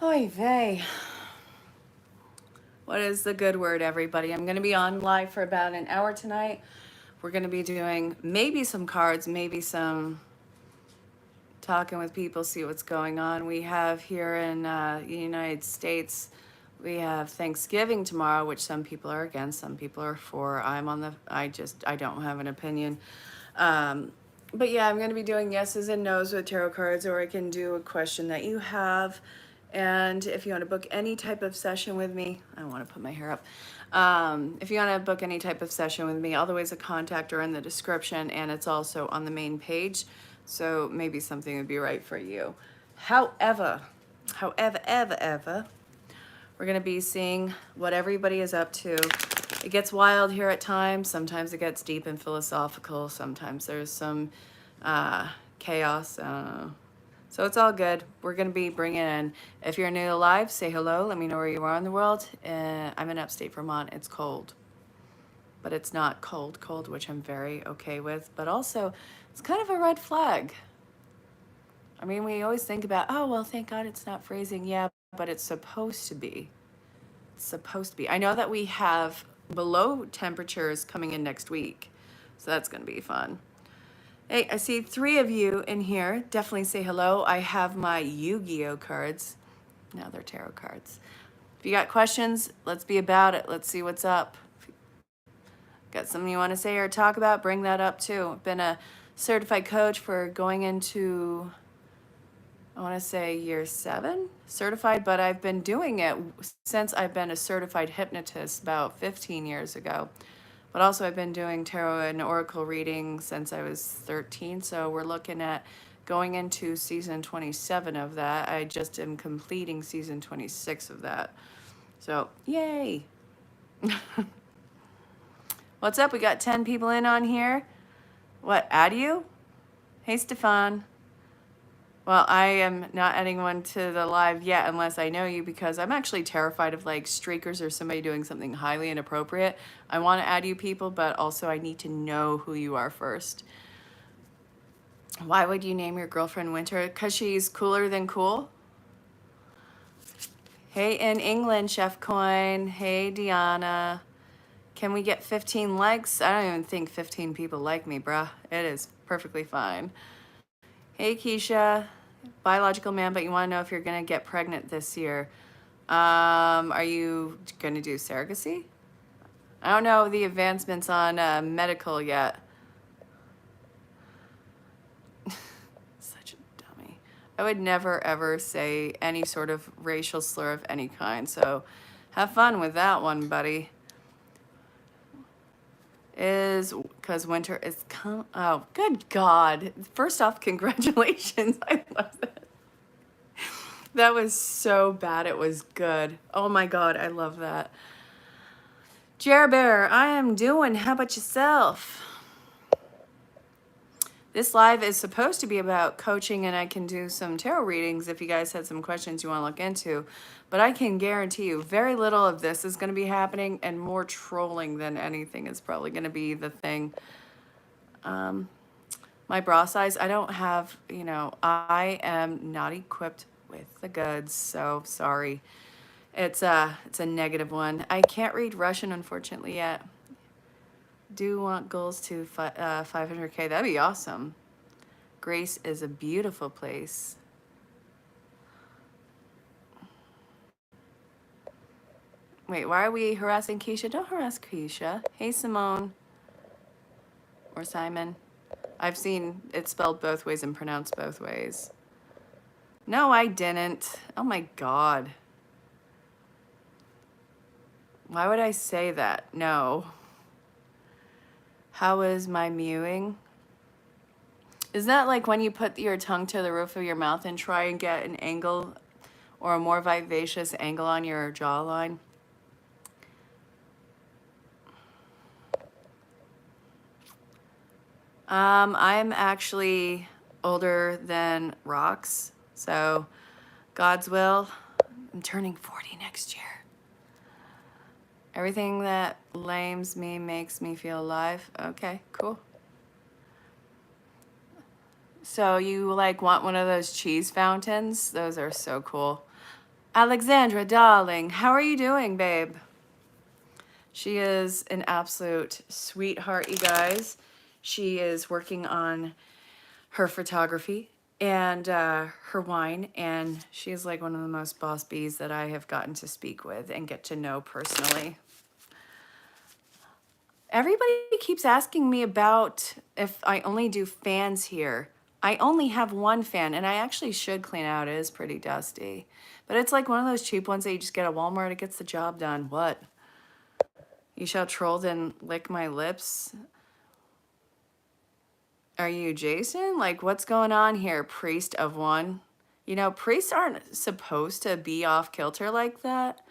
Oy vey. What is the good word, everybody? I'm going to be on live for about an hour tonight. We're going to be doing maybe some cards, maybe some talking with people, see what's going on. We have here in the United States, we have Thanksgiving tomorrow, which some people are against, some people are for. I don't have an opinion. But yeah, I'm going to be doing yeses and nos with tarot cards, or I can do a question that you have. And if you want to book any type of session with me, I don't want to put my hair up. If you want to book any type of session with me, all the ways of contact are in the description, and it's also on the main page. So maybe something would be right for you. However, we're going to be seeing what everybody is up to. It gets wild here at times. Sometimes it gets deep and philosophical. Sometimes there's some chaos. So it's all good. We're going to be bringing in, if you're new to live, say hello. Let me know where you are in the world. I'm in upstate Vermont. It's cold. But it's not cold, which I'm very okay with. But also, it's kind of a red flag. I mean, we always think about, oh, well, thank God it's not freezing. Yeah, but it's supposed to be. It's supposed to be. I know that we have below temperatures coming in next week. So that's going to be fun. Hey, I see 3 of you in here. Definitely say hello. I have my Yu-Gi-Oh cards. Now they're tarot cards. If you got questions, let's be about it. Let's see what's up. Got something you want to say or talk about, bring that up too. I've been a certified coach for going into, I want to say year 7 certified, but I've been doing it since I've been a certified hypnotist about 15 years ago. But also I've been doing tarot and oracle reading since I was 13. So we're looking at going into season 27 of that. I just am completing season 26 of that. So yay. What's up? We got 10 people in on here. What, add you? Hey, Stefan. Well, I am not adding one to the live yet unless I know you, because I'm actually terrified of like streakers or somebody doing something highly inappropriate. I want to add you people, but also I need to know who you are first. Why would you name your girlfriend Winter? Because she's cooler than cool. Hey, in England, Chef Coin. Hey, Deanna. Can we get 15 likes? I don't even think 15 people like me, bruh. It is perfectly fine. Hey, Keisha. Biological man, but you want to know if you're going to get pregnant this year. Are you going to do surrogacy? I don't know the advancements on medical yet. Such a dummy. I would never, ever say any sort of racial slur of any kind, so have fun with that one, buddy. Is because winter is oh, good God. First off, congratulations. I love that. That was so bad. It was good. Oh my God. I love that. Jer Bear, I am doing. How about yourself? This live is supposed to be about coaching, and I can do some tarot readings if you guys had some questions you want to look into. But I can guarantee you very little of this is going to be happening, and more trolling than anything is probably going to be the thing. My bra size, I don't have, I am not equipped with the goods, so sorry. It's a negative one. I can't read Russian, unfortunately, yet. Do want goals to 500K. That'd be awesome. Grace is a beautiful place. Wait, why are we harassing Keisha? Don't harass Keisha. Hey, Simone. Or Simon. I've seen it spelled both ways and pronounced both ways. No, I didn't. Oh my God. Why would I say that? No. How is my mewing? Isn't that like when you put your tongue to the roof of your mouth and try and get an angle or a more vivacious angle on your jawline? I'm actually older than rocks, so God's will, I'm turning 40 next year. Everything that lames me makes me feel alive. Okay, cool. So you like want one of those cheese fountains? Those are so cool. Alexandra, darling, how are you doing, babe? She is an absolute sweetheart, you guys. She is working on her photography and her wine, and she's like one of the most boss bees that I have gotten to speak with and get to know personally. Everybody keeps asking me about if I only do fans here. I only have one fan, and I actually should clean out. It is pretty dusty. But it's like one of those cheap ones that you just get at Walmart. It gets the job done. What? You shall troll and lick my lips? Are you Jason? Like, what's going on here, priest of one? You know, priests aren't supposed to be off kilter like that.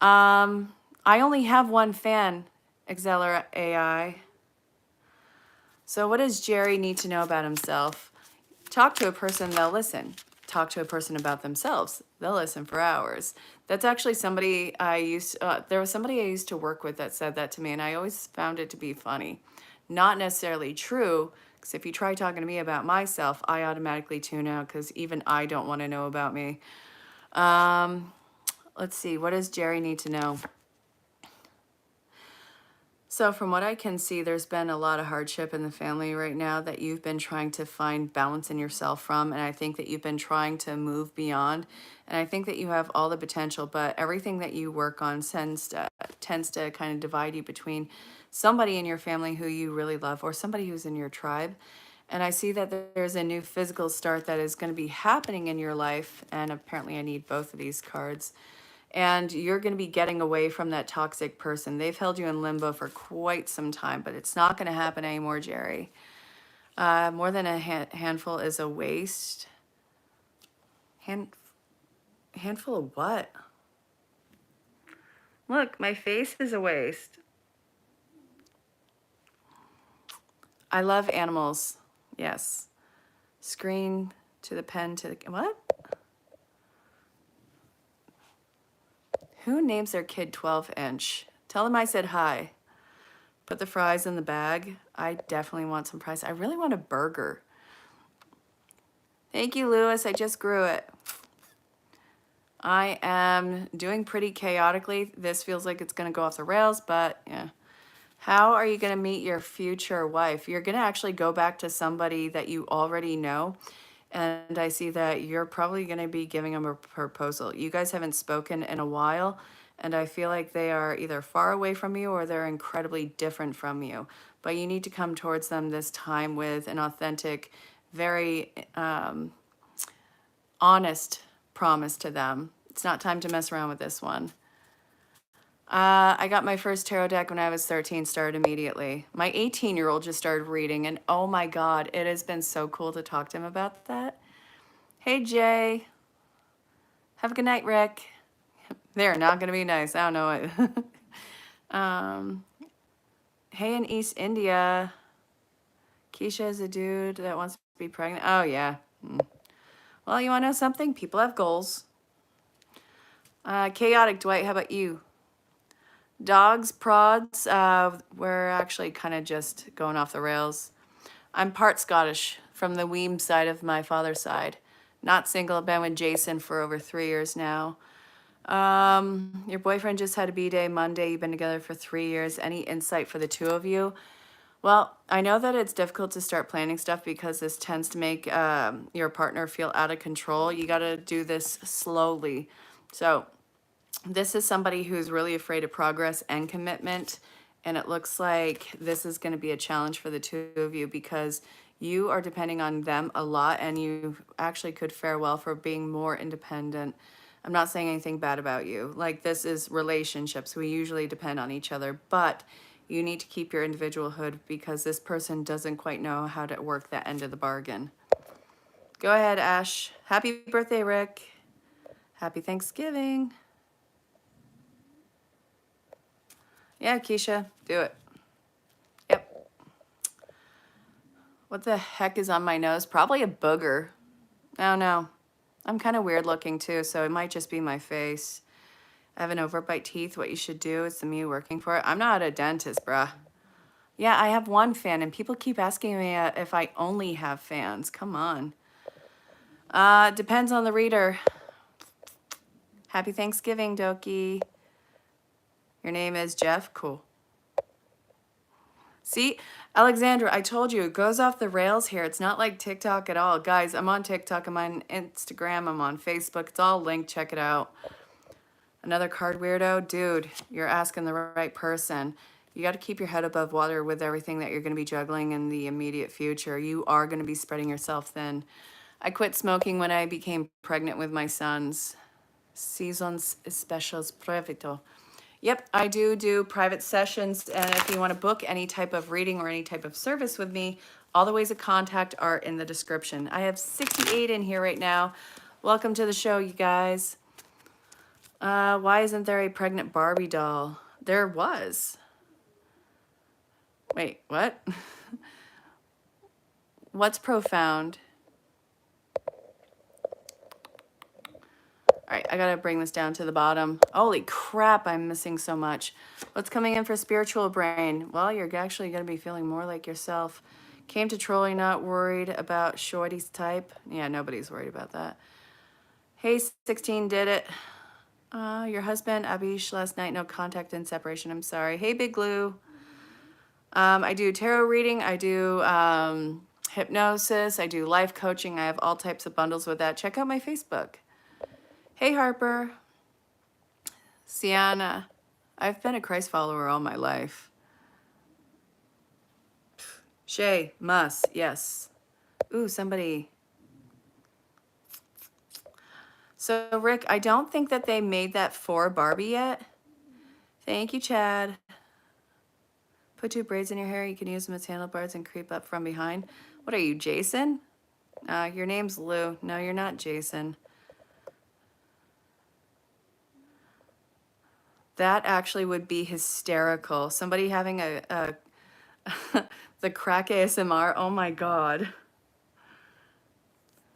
I only have one fan, Exceller AI. So what does Jerry need to know about himself? Talk to a person, they'll listen. Talk to a person about themselves, they'll listen for hours. That's actually somebody there was somebody I used to work with that said that to me, and I always found it to be funny. Not necessarily true, because if you try talking to me about myself, I automatically tune out, because even I don't want to know about me. Let's see, what does Jerry need to know? So from what I can see, there's been a lot of hardship in the family right now that you've been trying to find balance in yourself from. And I think that you've been trying to move beyond. And I think that you have all the potential, but everything that you work on tends to kind of divide you between somebody in your family who you really love or somebody who's in your tribe. And I see that there's a new physical start that is going to be happening in your life. And apparently I need both of these cards. And you're going to be getting away from that toxic person. They've held you in limbo for quite some time, but it's not going to happen anymore, Jerry. More than a handful is a waste. Handful of what? Look, my face is a waste. I love animals. Yes. Screen to the pen to the... What? Who names their kid 12-inch? Tell them I said hi. Put the fries in the bag. I definitely want some fries. I really want a burger. Thank you, Lewis. I just grew it. I am doing pretty chaotically. This feels like it's going to go off the rails, but yeah. How are you going to meet your future wife? You're going to actually go back to somebody that you already know. And I see that you're probably going to be giving them a proposal. You guys haven't spoken in a while, and I feel like they are either far away from you or they're incredibly different from you. But you need to come towards them this time with an authentic, very honest promise to them. It's not time to mess around with this one. I got my first tarot deck when I was 13, started immediately. My 18-year-old just started reading, and oh my God, it has been so cool to talk to him about that. Hey, Jay. Have a good night, Rick. They're not going to be nice. I don't know what. Hey, in East India. Keisha is a dude that wants to be pregnant. Oh, yeah. Well, you want to know something? People have goals. Chaotic Dwight, how about you? Dogs, prods, we're actually kind of just going off the rails. I'm part Scottish from the Weem side of my father's side. Not single, I've been with Jason for over 3 years now. Your boyfriend just had a B-day Monday. You've been together for 3 years. Any insight for the two of you? Well, I know that it's difficult to start planning stuff because this tends to make your partner feel out of control. You got to do this slowly. So this is somebody who's really afraid of progress and commitment. And it looks like this is going to be a challenge for the two of you because you are depending on them a lot and you actually could fare well for being more independent. I'm not saying anything bad about you. Like, this is relationships. We usually depend on each other, but you need to keep your individualhood because this person doesn't quite know how to work that end of the bargain. Go ahead, Ash. Happy birthday, Rick. Happy Thanksgiving. Yeah, Keisha, do it. Yep. What the heck is on my nose? Probably a booger. Oh, no. I'm kind of weird looking too, so it might just be my face. I have an overbite teeth. What you should do is the me working for it. I'm not a dentist, bruh. Yeah, I have one fan, and people keep asking me if I only have fans. Come on. Depends on the reader. Happy Thanksgiving, Doki. Your name is Jeff? Cool. See, Alexandra, I told you, it goes off the rails here. It's not like TikTok at all. Guys, I'm on TikTok, I'm on Instagram, I'm on Facebook. It's all linked. Check it out. Another card weirdo? Dude, you're asking the right person. You got to keep your head above water with everything that you're going to be juggling in the immediate future. You are going to be spreading yourself thin. I quit smoking when I became pregnant with my sons. Seasons especials privito. Yep, I do private sessions, and if you want to book any type of reading or any type of service with me, all the ways of contact are in the description. I have 68 in here right now. Welcome to the show, you guys. Why isn't there a pregnant Barbie doll? There was. Wait, what? What's profound? All right, I gotta bring this down to the bottom. Holy crap, I'm missing so much. What's coming in for spiritual brain? Well, you're actually gonna be feeling more like yourself. Came to trolling, not worried about Shorty's type. Yeah, nobody's worried about that. Hey, 16 did it. Your husband, Abish, last night, no contact and separation. I'm sorry. Hey, Big Glue. I do tarot reading. I do hypnosis. I do life coaching. I have all types of bundles with that. Check out my Facebook. Hey, Harper. Sienna. I've been a Christ follower all my life. Shay, Mus, yes. Ooh, somebody. So, Rick, I don't think that they made that for Barbie yet. Thank you, Chad. Put 2 braids in your hair. You can use them as handlebars and creep up from behind. What are you, Jason? Your name's Lou. No, you're not Jason. That actually would be hysterical. Somebody having a the crack ASMR. Oh my God.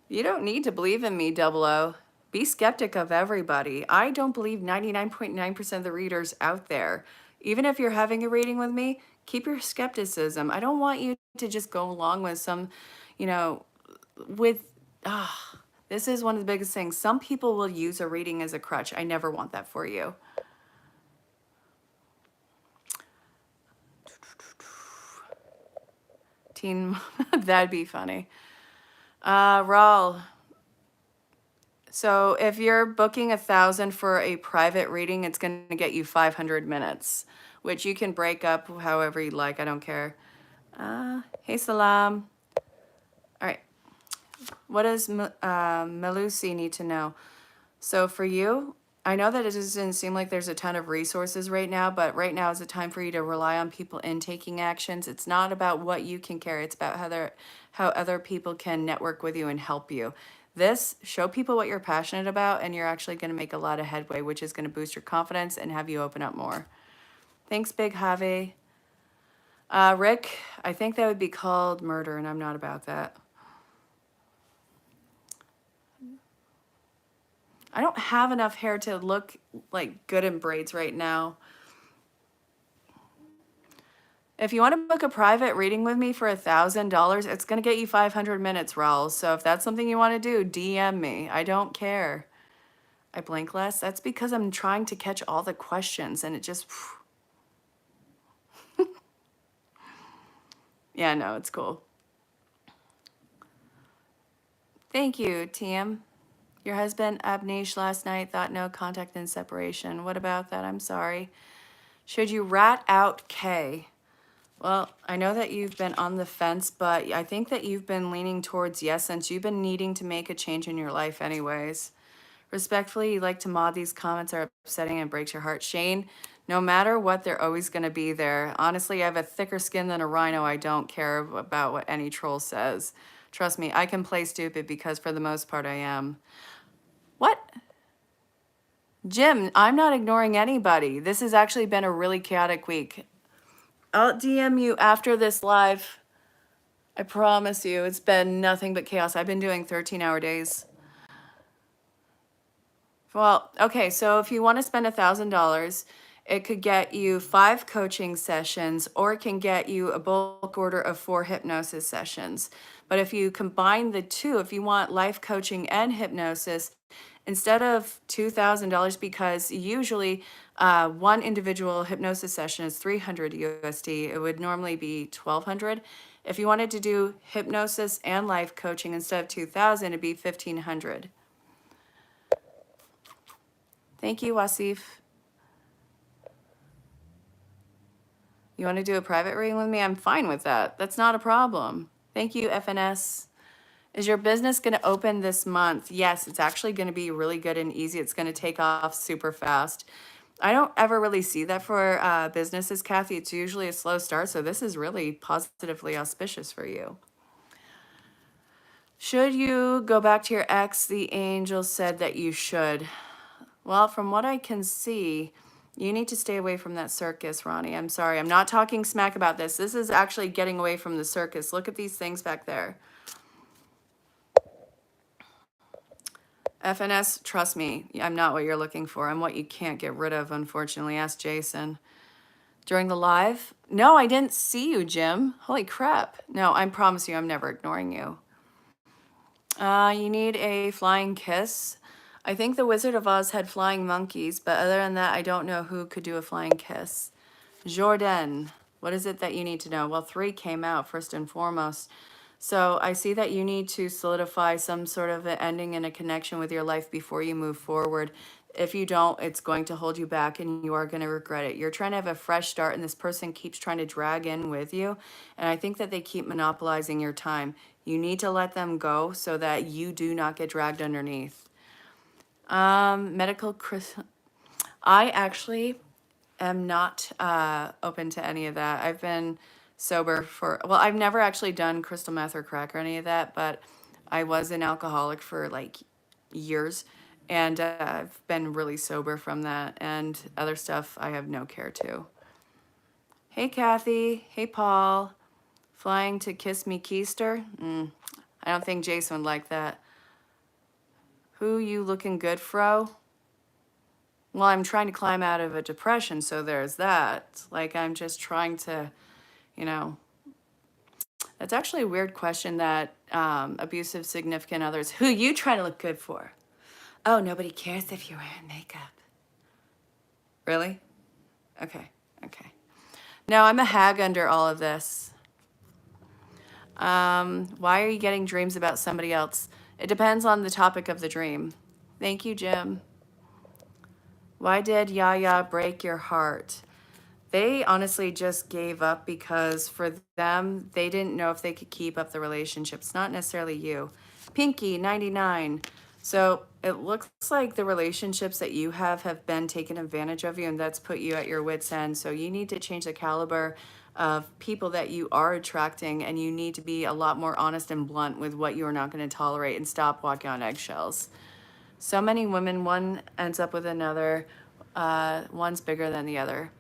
You don't need to believe in me, 00. Be skeptic of everybody. I don't believe 99.9% of the readers out there. Even if you're having a reading with me, keep your skepticism. I don't want you to just go along with some, you know, this is one of the biggest things. Some people will use a reading as a crutch. I never want that for you. Teen, that'd be funny. Raul. So if you're booking 1,000 for a private reading, it's going to get you 500 minutes, which you can break up however you like. I don't care. Hey, Salam. All right. What does Melusi need to know? So for you, I know that it doesn't seem like there's a ton of resources right now, but right now is a time for you to rely on people in taking actions. It's not about what you can carry. It's about how other people can network with you and help you. Show people what you're passionate about, and you're actually going to make a lot of headway, which is going to boost your confidence and have you open up more. Thanks, Big Javi. Rick, I think that would be called murder, and I'm not about that. I don't have enough hair to look like good in braids right now. If you want to book a private reading with me for $1,000, it's going to get you 500 minutes, Raul. So if that's something you want to do, DM me. I don't care. I blink less. That's because I'm trying to catch all the questions, and it just... Yeah, no, it's cool. Thank you, TM. Your husband, Abneesh, last night thought no contact and separation. What about that? I'm sorry. Should you rat out K? Well, I know that you've been on the fence, but I think that you've been leaning towards yes, since you've been needing to make a change in your life anyways. Respectfully, you like to mod these comments are upsetting and breaks your heart. Shane, no matter what, they're always going to be there. Honestly, I have a thicker skin than a rhino. I don't care about what any troll says. Trust me, I can play stupid because for the most part I am. What? Jim, I'm not ignoring anybody. This has actually been a really chaotic week. I'll DM you after this live. I promise you, it's been nothing but chaos. I've been doing 13-hour days. Well, okay, so if you want to spend $1,000, it could get you 5 coaching sessions, or it can get you a bulk order of 4 hypnosis sessions. But if you combine the two, if you want life coaching and hypnosis, instead of $2,000, because usually one individual hypnosis session is 300 USD, it would normally be 1,200. If you wanted to do hypnosis and life coaching instead of 2,000, it'd be 1,500. Thank you, Wasif. You want to do a private reading with me? I'm fine with that. That's not a problem. Thank you, FNS. Is your business going to open this month? Yes, it's actually going to be really good and easy. It's going to take off super fast. I don't ever really see that for businesses, Kathy. It's usually a slow start, so this is really positively auspicious for you. Should you go back to your ex? The angel said that you should. Well, from what I can see, you need to stay away from that circus, Ronnie. I'm sorry. I'm not talking smack about this. This is actually getting away from the circus. Look at these things back there. FNS, trust me, I'm not what you're looking for. I'm what you can't get rid of, unfortunately. Ask Jason. During the live? No, I didn't see you, Jim. Holy crap. No, I promise you I'm never ignoring you. You need a flying kiss. I think the Wizard of Oz had flying monkeys, but other than that, I don't know who could do a flying kiss. Jordan, what is it that you need to know? Well, 3 came out first and foremost. So I see that you need to solidify some sort of an ending and a connection with your life before you move forward. If you don't, it's going to hold you back and you are going to regret it. You're trying to have a fresh start and this person keeps trying to drag in with you. And I think that they keep monopolizing your time. You need to let them go so that you do not get dragged underneath. Medical, I actually am not open to any of that. I've been sober for, well, I've never actually done crystal meth or crack or any of that, but I was an alcoholic for like years, and I've been really sober from that, and other stuff I have no care to. Hey, Kathy. Hey, Paul. Flying to kiss me, Keister? I don't think Jason would like that. Who you looking good, fro? Well, I'm trying to climb out of a depression, so there's that. Like, I'm just trying to, you know. That's actually a weird question that abusive significant others. Who you trying to look good for? Oh, nobody cares if you're wearing makeup. Really? Okay, okay. No, I'm a hag under all of this. Why are you getting dreams about somebody else? It depends on the topic of the dream. Thank you, Jim. Why did Yaya break your heart? They honestly just gave up because for them, they didn't know if they could keep up the relationship. It's not necessarily you. Pinky, 99. So it looks like the relationships that you have been taken advantage of you, and that's put you at your wit's end. So you need to change the caliber of people that you are attracting, and you need to be a lot more honest and blunt with what you are not going to tolerate and stop walking on eggshells. So many women, one ends up with another, one's bigger than the other.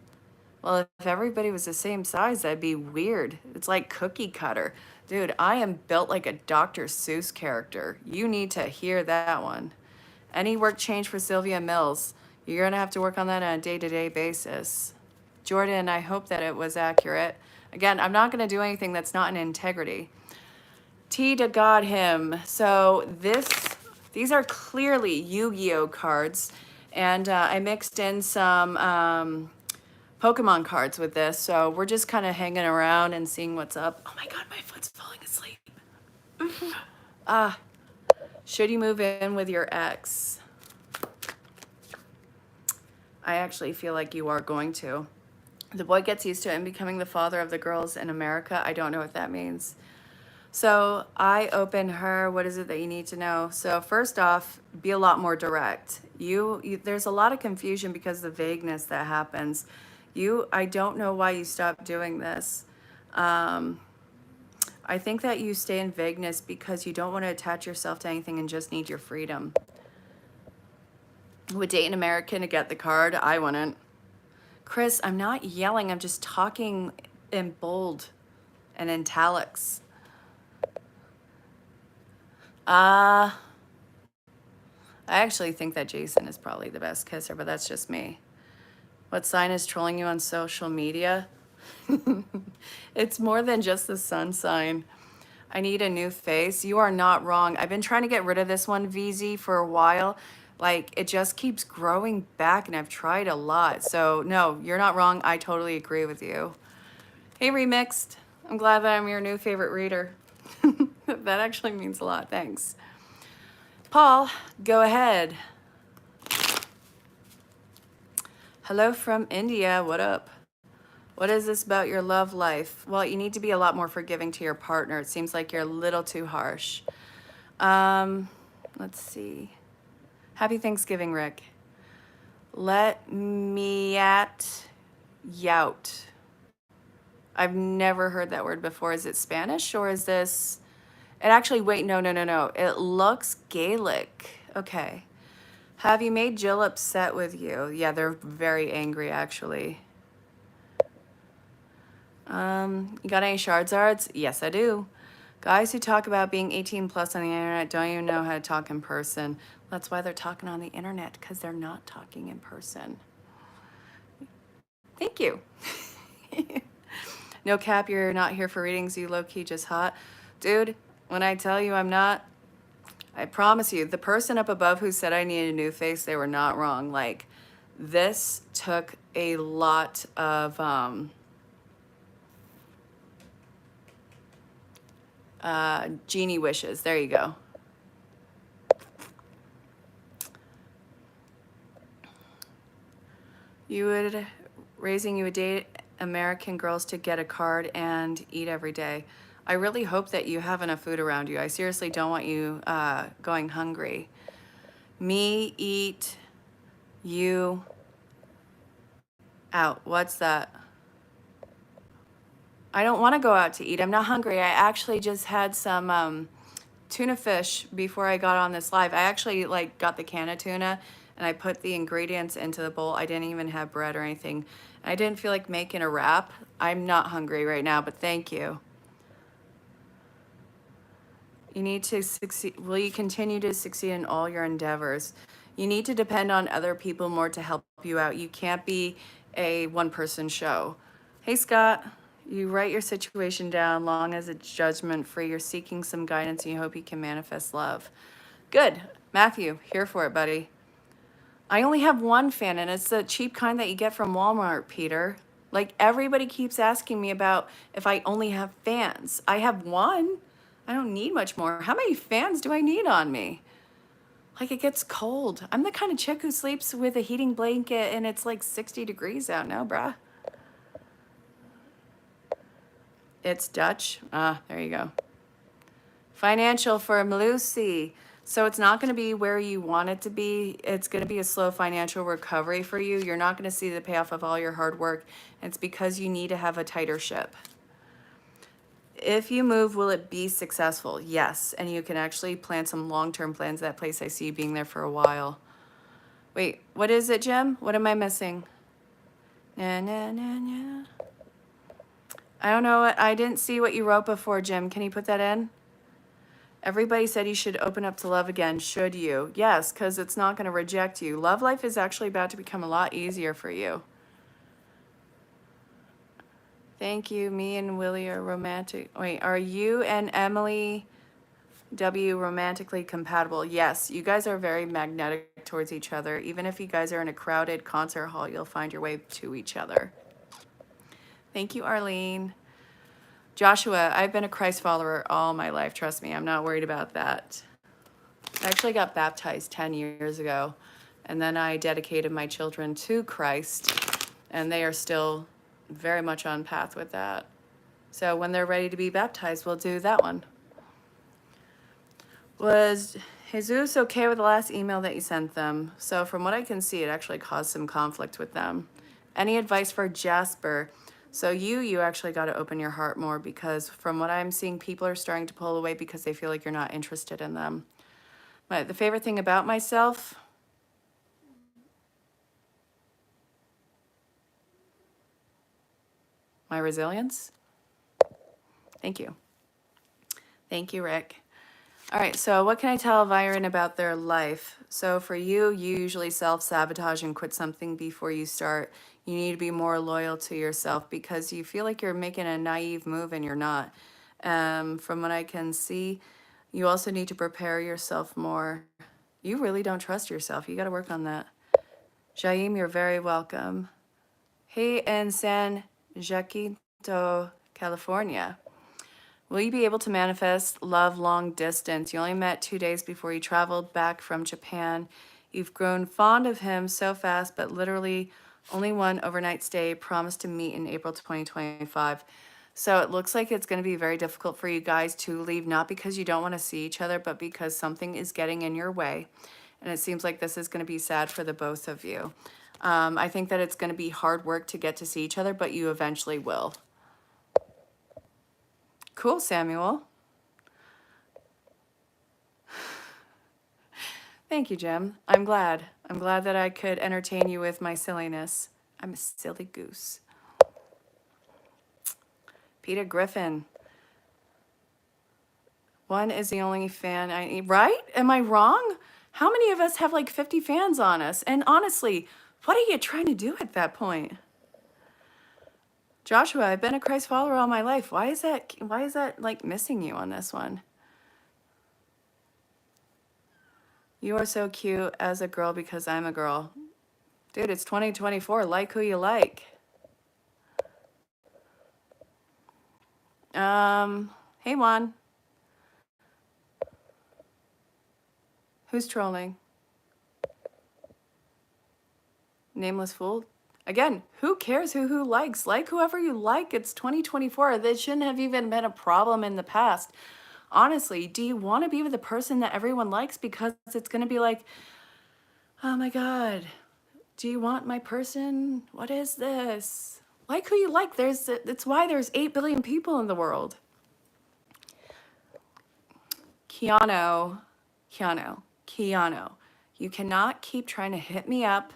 Well, if everybody was the same size, that'd be weird. It's like cookie cutter. Dude, I am built like a Dr. Seuss character. You need to hear that one. Any work change for Sylvia Mills? You're going to have to work on that on a day-to-day basis. Jordan, I hope that it was accurate. Again, I'm not going to do anything that's not in integrity. T to God him. So these are clearly Yu-Gi-Oh cards. And I mixed in some Pokemon cards with this. So we're just kind of hanging around and seeing what's up. Oh my God, my foot's falling asleep. Should you move in with your ex? I actually feel like you are going to. The boy gets used to it and becoming the father of the girls in America. I don't know what that means. So I open her. What is it that you need to know? So first off, be a lot more direct. There's a lot of confusion because of the vagueness that happens. I don't know why you stopped doing this. I think that you stay in vagueness because you don't want to attach yourself to anything and just need your freedom. Would date an American to get the card? I wouldn't. Chris, I'm not yelling. I'm just talking in bold and italics. I actually think that Jason is probably the best kisser, but that's just me. What sign is trolling you on social media? It's more than just the sun sign. I need a new face. You are not wrong. I've been trying to get rid of this one, VZ, for a while. Like, it just keeps growing back, and I've tried a lot. So, no, you're not wrong. I totally agree with you. Hey, Remixed. I'm glad that I'm your new favorite reader. That actually means a lot. Thanks. Paul, go ahead. Hello from India. What up? What is this about your love life? Well, you need to be a lot more forgiving to your partner. It seems like you're a little too harsh. Let's see. Happy Thanksgiving, Rick. Let me at yout. I've never heard that word before. Is it Spanish or is this? It actually, wait, no. It looks Gaelic. Okay. Have you made Jill upset with you? Yeah, they're very angry, actually. You got any shards arts? Yes, I do. Guys who talk about being 18 plus on the internet don't even know how to talk in person. That's why they're talking on the internet, because they're not talking in person. Thank you. No cap, you're not here for readings. You low-key just hot. Dude, when I tell you I'm not, I promise you, the person up above who said I needed a new face, they were not wrong. Like, this took a lot of genie wishes. There you go. You would date American girls to get a card and eat every day. I really hope that you have enough food around you. I seriously don't want you going hungry. Me eat you out. What's that? I don't want to go out to eat. I'm not hungry. I actually just had some tuna fish before I got on this live. I actually like got the can of tuna and I put the ingredients into the bowl. I didn't even have bread or anything. I didn't feel like making a wrap. I'm not hungry right now, but thank you. You need to succeed. Will you continue to succeed in all your endeavors? You need to depend on other people more to help you out. You can't be a one-person show. Hey, Scott. You write your situation down long as it's judgment free. You're seeking some guidance and you hope you can manifest love. Good. Matthew, here for it, buddy. I only have one fan, and it's the cheap kind that you get from Walmart, Peter. Like, everybody keeps asking me about if I only have fans. I have one. I don't need much more. How many fans do I need on me? Like, it gets cold. I'm the kind of chick who sleeps with a heating blanket and it's like 60 degrees out now, bruh. It's Dutch. Ah, there you go. Financial for Lucy. So it's not going to be where you want it to be. It's going to be a slow financial recovery for you. You're not going to see the payoff of all your hard work. It's because you need to have a tighter ship. If you move, will it be successful? Yes. And you can actually plan some long-term plans at that place. I see you being there for a while. Wait, what is it, Jim? What am I missing? Nah. I don't know. I didn't see what you wrote before, Jim. Can you put that in? Everybody said you should open up to love again. Should you? Yes, because it's not going to reject you. Love life is actually about to become a lot easier for you. Thank you. Me and Willie are romantic. Wait, are you and Emily W romantically compatible? Yes, you guys are very magnetic towards each other. Even if you guys are in a crowded concert hall, you'll find your way to each other. Thank you, Arlene. Joshua, I've been a Christ follower all my life. Trust me, I'm not worried about that. I actually got baptized 10 years ago, and then I dedicated my children to Christ, and they are still very much on path with that. So when they're ready to be baptized, we'll do that one. Was Jesus okay with the last email that you sent them? So from what I can see, it actually caused some conflict with them. Any advice for Jasper? So you actually got to open your heart more, because from what I'm seeing, people are starting to pull away because they feel like you're not interested in them. But the favorite thing about myself, my resilience. Thank you. Thank you, Rick. All right, so what can I tell Viren about their life? So for you, you usually self-sabotage and quit something before you start. You need to be more loyal to yourself because you feel like you're making a naive move and you're not. From what I can see, you also need to prepare yourself more. You really don't trust yourself. You got to work on that. Jaim, you're very welcome. Hey, in San Jacinto, California. Will you be able to manifest love long distance? You only met 2 days before you traveled back from Japan. You've grown fond of him so fast, but literally only one overnight stay, promised to meet in April 2025. So it looks like it's going to be very difficult for you guys to leave, not because you don't want to see each other, but because something is getting in your way. And it seems like this is going to be sad for the both of you. I think that it's going to be hard work to get to see each other, but you eventually will. Cool, Samuel. Thank you, Jim. I'm glad. I'm glad that I could entertain you with my silliness. I'm a silly goose. Peter Griffin. One is the only fan I need. Right? Am I wrong? How many of us have like 50 fans on us? And honestly, what are you trying to do at that point? Joshua, I've been a Christ follower all my life. Why is that like missing you on this one? You are so cute as a girl because I'm a girl. Dude, it's 2024. Like who you like. Hey Juan. Who's trolling? Nameless fool. Again, who cares who likes? Like whoever you like. It's 2024. That shouldn't have even been a problem in the past. Honestly, do you want to be with the person that everyone likes? Because it's going to be like, oh my God, do you want my person? What is this? Like who you like. That's why there's 8 billion people in the world. Keanu. You cannot keep trying to hit me up.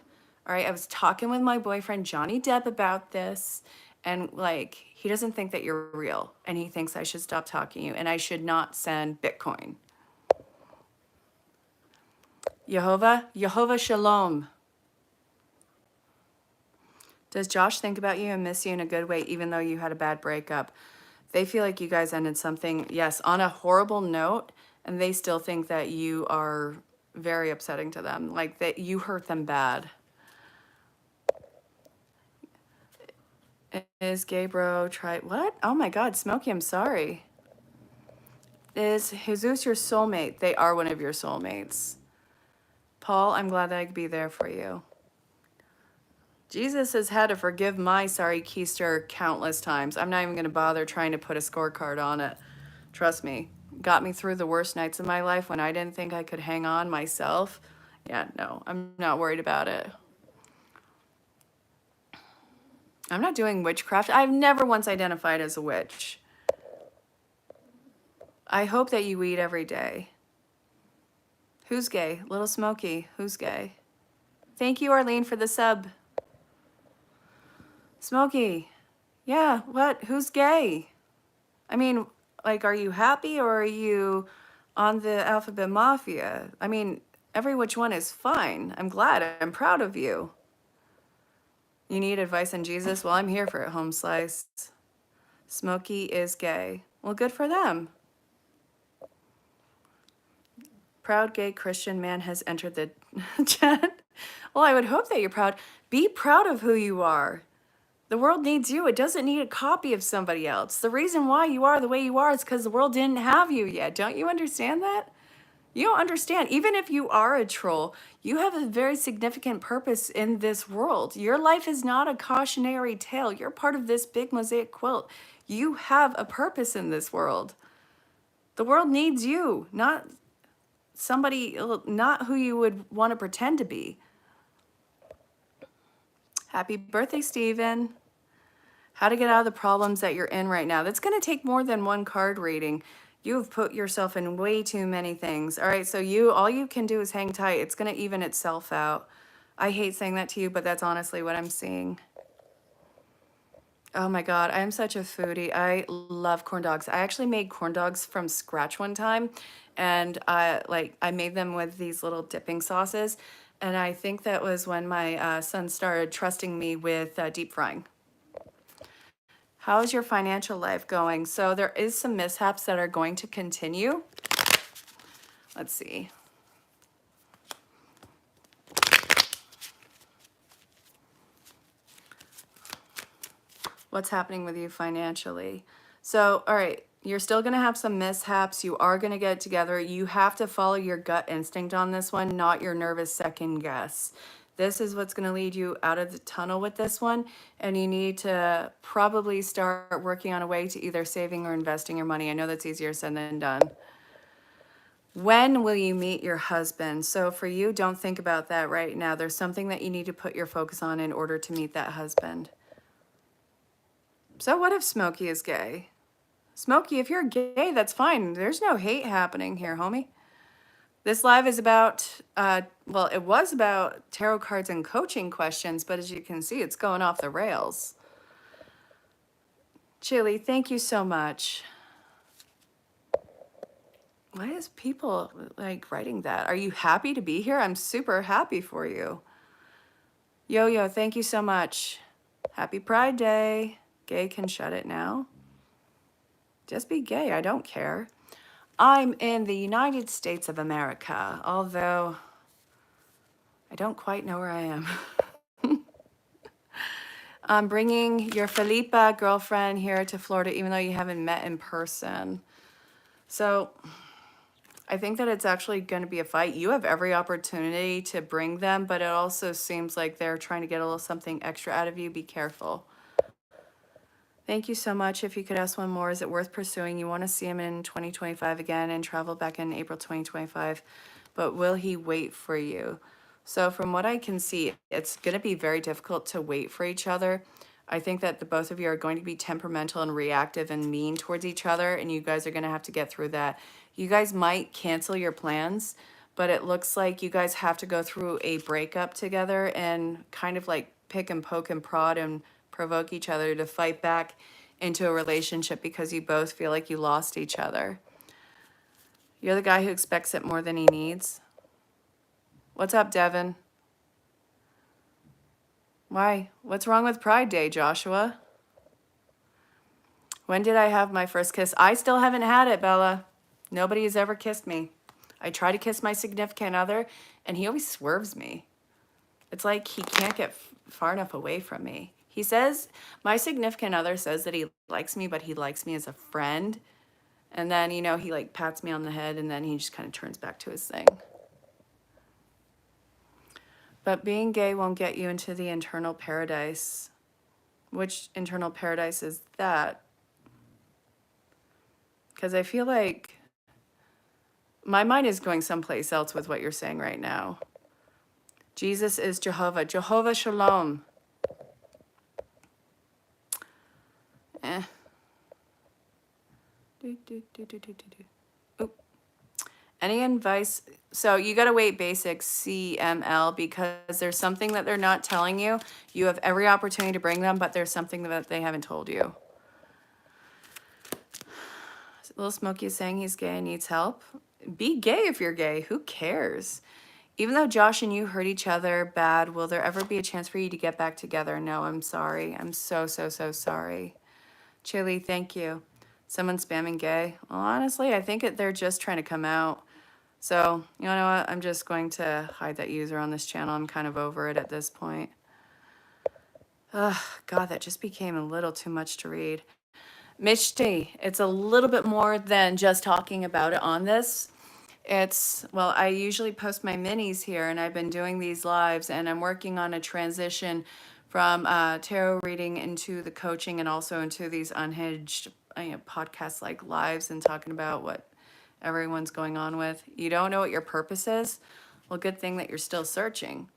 All right, I was talking with my boyfriend Johnny Depp about this, and like he doesn't think that you're real, and he thinks I should stop talking to you, and I should not send Bitcoin. Jehovah Shalom. Does Josh think about you and miss you in a good way, even though you had a bad breakup? They feel like you guys ended something, yes, on a horrible note, and they still think that you are very upsetting to them, like that you hurt them bad. Is gay bro try what? Oh my God, Smokey, I'm sorry. Is Jesus your soulmate? They are one of your soulmates. Paul, I'm glad that I could be there for you. Jesus has had to forgive my sorry keister countless times. I'm not even going to bother trying to put a scorecard on it. Trust me. Got me through the worst nights of my life when I didn't think I could hang on myself. Yeah, no, I'm not worried about it. I'm not doing witchcraft. I've never once identified as a witch. I hope that you eat every day. Who's gay? Little Smokey, who's gay? Thank you, Arlene, for the sub. Smokey, yeah, what? Who's gay? I mean, like, are you happy or are you on the alphabet mafia? I mean, every which one is fine. I'm glad. I'm proud of you. You need advice on Jesus? Well, I'm here for it, home slice. Smokey is gay. Well, good for them. Proud gay Christian man has entered the chat. Well, I would hope that you're proud. Be proud of who you are. The world needs you. It doesn't need a copy of somebody else. The reason why you are the way you are is because the world didn't have you yet. Don't you understand that? You don't understand. Even if you are a troll, you have a very significant purpose in this world. Your life is not a cautionary tale. You're part of this big mosaic quilt. You have a purpose in this world. The world needs you, not somebody, not who you would want to pretend to be. Happy birthday, Steven. How to get out of the problems that you're in right now. That's going to take more than one card reading. You have put yourself in way too many things. All right, so all you can do is hang tight. It's going to even itself out. I hate saying that to you, but that's honestly what I'm seeing. Oh my God, I'm such a foodie. I love corn dogs. I actually made corn dogs from scratch one time, and I made them with these little dipping sauces. And I think that was when my son started trusting me with deep frying. How's your financial life going? So there is some mishaps that are going to continue. Let's see. What's happening with you financially? So, all right, you're still going to have some mishaps. You are going to get together. You have to follow your gut instinct on this one, not your nervous second guess. This is what's going to lead you out of the tunnel with this one. And you need to probably start working on a way to either saving or investing your money. I know that's easier said than done. When will you meet your husband? So for you, don't think about that right now. There's something that you need to put your focus on in order to meet that husband. So what if Smokey is gay? Smokey, if you're gay, that's fine. There's no hate happening here, homie. This live is about, well, it was about tarot cards and coaching questions, but as you can see, it's going off the rails. Chili, thank you so much. Why is people like writing that? Are you happy to be here? I'm super happy for you. Yo-Yo, thank you so much. Happy Pride Day. Gay can shut it now. Just be gay, I don't care. I'm in the United States of America, although I don't quite know where I am. I'm bringing your Felipa girlfriend here to Florida, even though you haven't met in person. So I think that it's actually going to be a fight. You have every opportunity to bring them, but it also seems like they're trying to get a little something extra out of you. Be careful. Thank you so much. If you could ask one more, is it worth pursuing? You want to see him in 2025 again and travel back in April 2025, but will he wait for you? So from what I can see, it's going to be very difficult to wait for each other. I think that the both of you are going to be temperamental and reactive and mean towards each other, and you guys are going to have to get through that. You guys might cancel your plans, but it looks like you guys have to go through a breakup together and kind of like pick and poke and prod and provoke each other to fight back into a relationship because you both feel like you lost each other. You're the guy who expects it more than he needs. What's up, Devin? Why? What's wrong with Pride Day, Joshua? When did I have my first kiss? I still haven't had it, Bella. Nobody has ever kissed me. I try to kiss my significant other, and he always swerves me. It's like he can't get far enough away from me. He says, my significant other says that he likes me, but he likes me as a friend. And then, you know, he like pats me on the head and then he just kind of turns back to his thing. But being gay won't get you into the internal paradise. Which internal paradise is that? Because I feel like my mind is going someplace else with what you're saying right now. Jesus is Jehovah. Jehovah Shalom. Oop. Any advice? So you got to wait basic CML because there's something that they're not telling you. You have every opportunity to bring them, but there's something that they haven't told you. Little Smokey is saying he's gay and needs help. Be gay if you're gay. Who cares? Even though Josh and you hurt each other bad, will there ever be a chance for you to get back together? No, I'm sorry. I'm so sorry. Chili, thank you. Someone spamming gay. Well, honestly, I think they're just trying to come out. So, you know what? I'm just going to hide that user on this channel. I'm kind of over it at this point. Ugh, God, that just became a little too much to read. Mishti, it's a little bit more than just talking about it on this. It's, well, I usually post my minis here, and I've been doing these lives, and I'm working on a transition from tarot reading into the coaching and also into these unhinged podcasts like lives and talking about what everyone's going on with. You don't know what your purpose is? Well, good thing that you're still searching.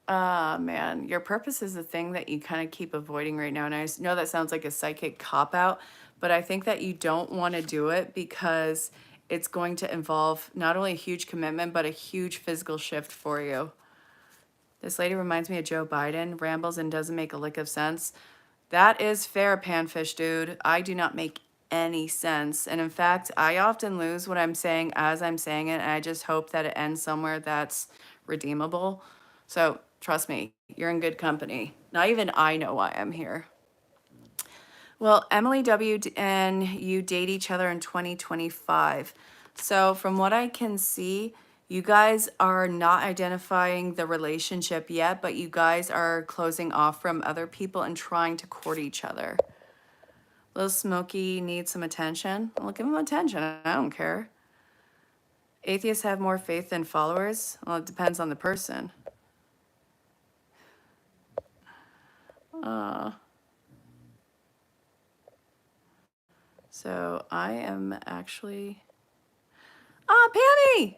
Man, your purpose is the thing that you kind of keep avoiding right now. And I know that sounds like a psychic cop-out, but I think that you don't want to do it because it's going to involve not only a huge commitment, but a huge physical shift for you. This lady reminds me of Joe Biden, rambles and doesn't make a lick of sense. That is fair, Panfish dude. I do not make any sense. And in fact, I often lose what I'm saying as I'm saying it, and I just hope that it ends somewhere that's redeemable. So Trust me, you're in good company. Not even I know why I'm here. Well, Emily W. and you date each other in 2025. So, from what I can see, you guys are not identifying the relationship yet, but you guys are closing off from other people and trying to court each other. Little Smokey needs some attention. Well, give him attention. I don't care. Atheists have more faith than followers. Well, it depends on the person. So I am actually. Pammy!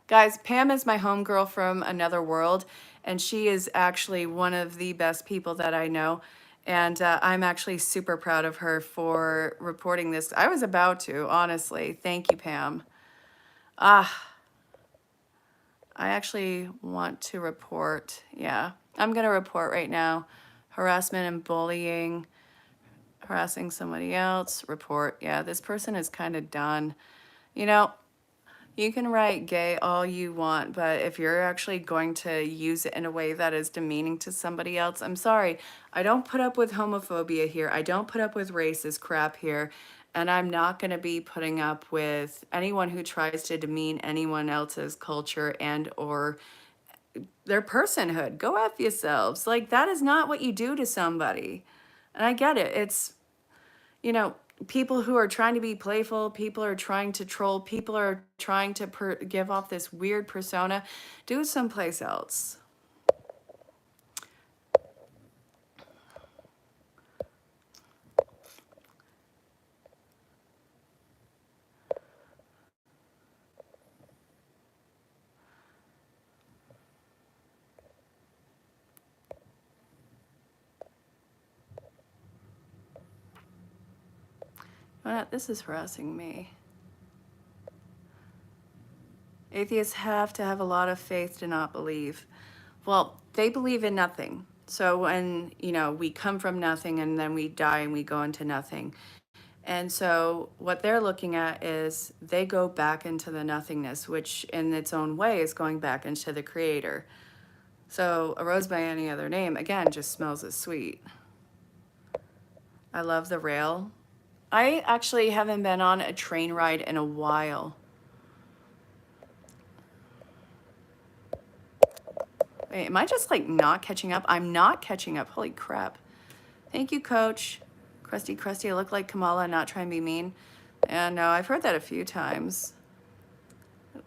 Guys, Pam is my homegirl from another world, and she is actually one of the best people that I know. And I'm actually super proud of her for reporting this. I was about to, honestly. Thank you, Pam. I actually want to report. Yeah, I'm going to report right now. Harassment and bullying, harassing somebody else, report. Yeah, this person is kind of done. You know, you can write gay all you want, but if you're actually going to use it in a way that is demeaning to somebody else, I'm sorry. I don't put up with homophobia here. I don't put up with racist crap here. And I'm not going to be putting up with anyone who tries to demean anyone else's culture and or their personhood. Go F yourselves. Like, that is not what you do to somebody. And I get it. It's, you know, people who are trying to be playful, people are trying to troll, people are trying to give off this weird persona. Do it someplace else. This is harassing me. Atheists have to have a lot of faith to not believe. Well, they believe in nothing. So when, you know, we come from nothing and then we die and we go into nothing. And so what they're looking at is they go back into the nothingness, which in its own way is going back into the creator. So a rose by any other name, again, just smells as sweet. I love the rail. I actually haven't been on a train ride in a while. Wait, am I just like not catching up? I'm not catching up. Holy crap. Thank you, coach. Crusty, I look like Kamala, not trying to be mean. And no, I've heard that a few times.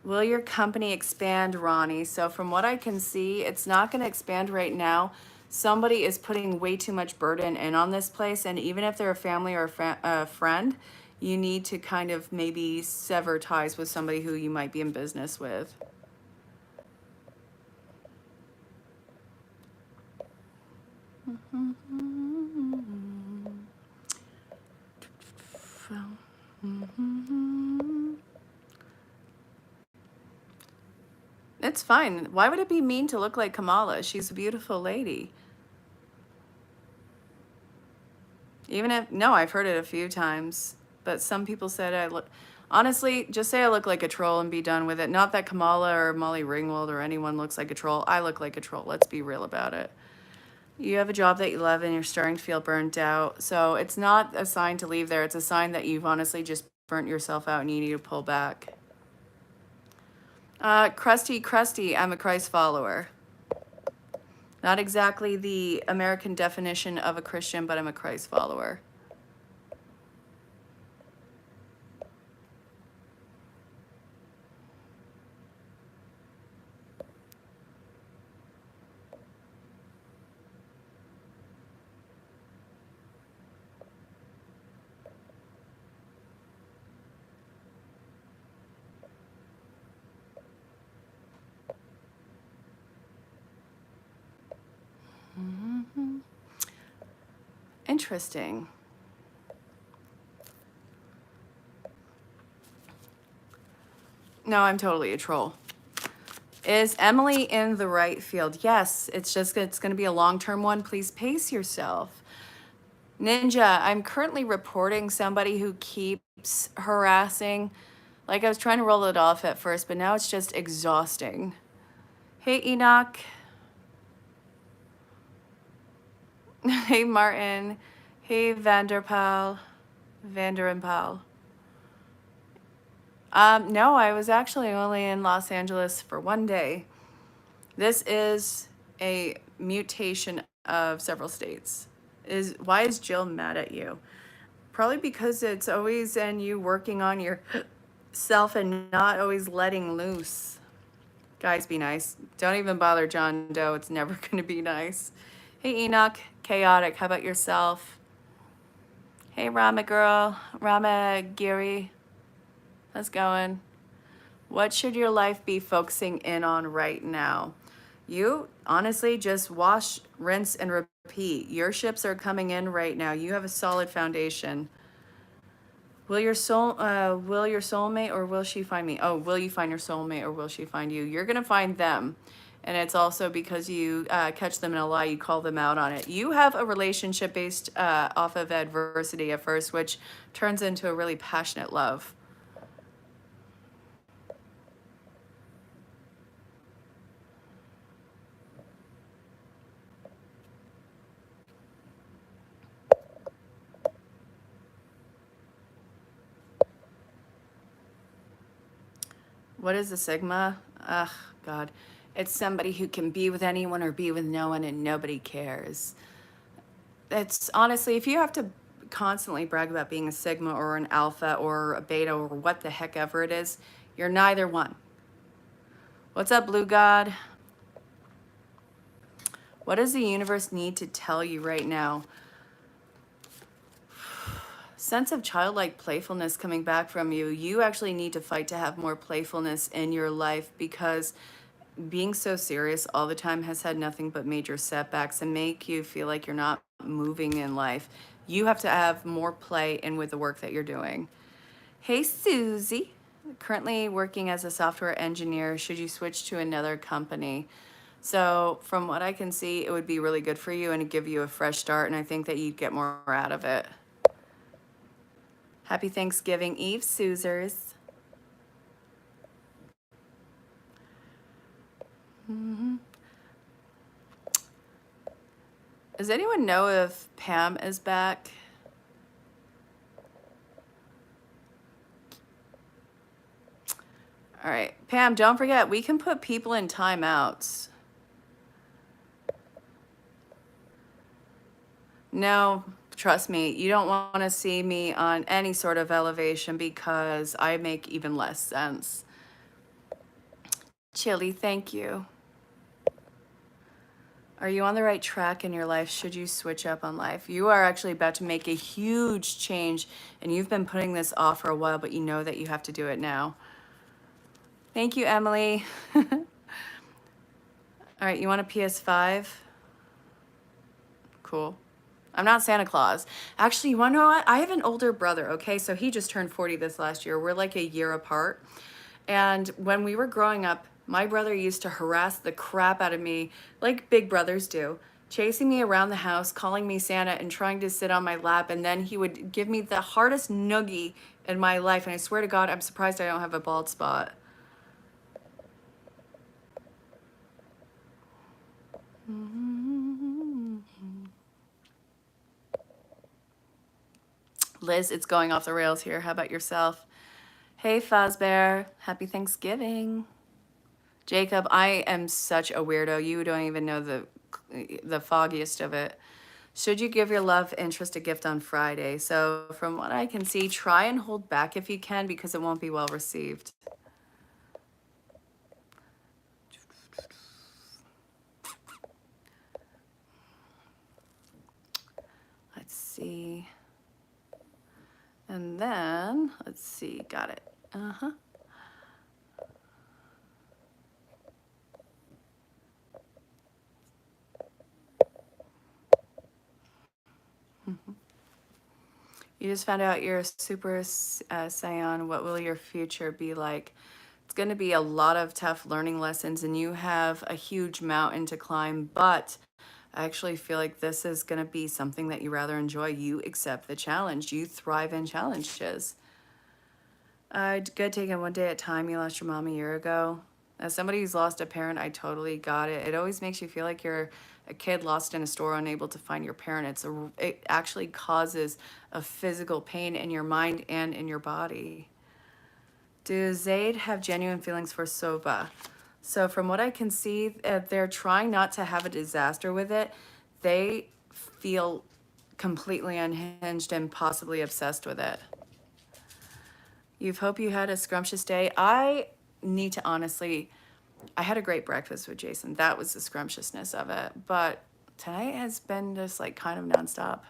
Will your company expand, Ronnie? So from what I can see, it's not going to expand right now. Somebody is putting way too much burden in on this place. And even if they're a family or a friend, you need to kind of maybe sever ties with somebody who you might be in business with. It's fine. Why would it be mean to look like Kamala? She's a beautiful lady. Even if, no, I've heard it a few times, but some people said I look, honestly, just say I look like a troll and be done with it. Not that Kamala or Molly Ringwald or anyone looks like a troll. I look like a troll. Let's be real about it. You have a job that you love and you're starting to feel burnt out. So it's not a sign to leave there. It's a sign that you've honestly just burnt yourself out and you need to pull back. Crusty, I'm a Christ follower. Not exactly the American definition of a Christian, but I'm a Christ follower. Interesting. No, I'm totally a troll. Is Emily in the right field? Yes, it's going to be a long-term one. Please pace yourself. Ninja, I'm currently reporting somebody who keeps harassing. Like, I was trying to roll it off at first, but now it's just exhausting. Hey, Enoch. Hey, Martin. Hey, Vanderpal. Vanderenpal. No, I was actually only in Los Angeles for one day. This is a mutation of several states. Why is Jill mad at you? Probably because it's always in you working on yourself and not always letting loose. Guys, be nice. Don't even bother John Doe. It's never going to be nice. Hey, Enoch. Chaotic. How about yourself? Hey, Rama girl. Rama Giri. How's it going? What should your life be focusing in on right now? You honestly just wash, rinse, and repeat. Your ships are coming in right now. You have a solid foundation. Will your soulmate or will she find me? Oh, will you find your soulmate or will she find you? You're gonna find them, and it's also because you catch them in a lie. You call them out on it. You have a relationship based off of adversity at first, which turns into a really passionate love. What is a Sigma? Ugh, God. It's somebody who can be with anyone or be with no one and nobody cares. It's honestly, if you have to constantly brag about being a Sigma or an Alpha or a Beta or what the heck ever it is, you're neither one. What's up, Blue God? What does the universe need to tell you right now? Sense of childlike playfulness coming back from you. You actually need to fight to have more playfulness in your life because being so serious all the time has had nothing but major setbacks and make you feel like you're not moving in life. You have to have more play in with the work that you're doing. Hey, Susie. Currently working as a software engineer. Should you switch to another company? So, from what I can see, it would be really good for you and it'd give you a fresh start. And I think that you'd get more out of it. Happy Thanksgiving Eve, Susers. Does anyone know if Pam is back? All right, Pam, don't forget, we can put people in timeouts. No, trust me, you don't want to see me on any sort of elevation because I make even less sense. Chili, thank you. Are you on the right track in your life? Should you switch up on life? You are actually about to make a huge change and you've been putting this off for a while, but you know that you have to do it now. Thank you, Emily. All right, you want a PS5? Cool. I'm not Santa Claus. Actually, you want to know what? I have an older brother, okay? So he just turned 40 this last year. We're like a year apart. And when we were growing up, my brother used to harass the crap out of me, like big brothers do, chasing me around the house, calling me Santa, and trying to sit on my lap. And then he would give me the hardest noogie in my life. And I swear to God, I'm surprised I don't have a bald spot. Liz, it's going off the rails here. How about yourself? Hey, Fazbear. Happy Thanksgiving. Jacob, I am such a weirdo. You don't even know the foggiest of it. Should you give your love interest a gift on Friday? So from what I can see, try and hold back if you can because it won't be well received. Let's see. And then, let's see, got it. Uh-huh. You just found out you're a super Saiyan. What will your future be like? It's going to be a lot of tough learning lessons and you have a huge mountain to climb, but I actually feel like this is going to be something that you rather enjoy. You accept the challenge. You thrive in challenges. Good taking one day at a time. You lost your mom a year ago. As somebody who's lost a parent, I totally got it. It always makes you feel like you're a kid lost in a store, unable to find your parent. It actually causes a physical pain in your mind and in your body. Do Zayd have genuine feelings for Soba? So from what I can see, they're trying not to have a disaster with it. They feel completely unhinged and possibly obsessed with it. You hope you had a scrumptious day. I need to honestly, I had a great breakfast with Jason. That was the scrumptiousness of it. But tonight has been just like kind of nonstop.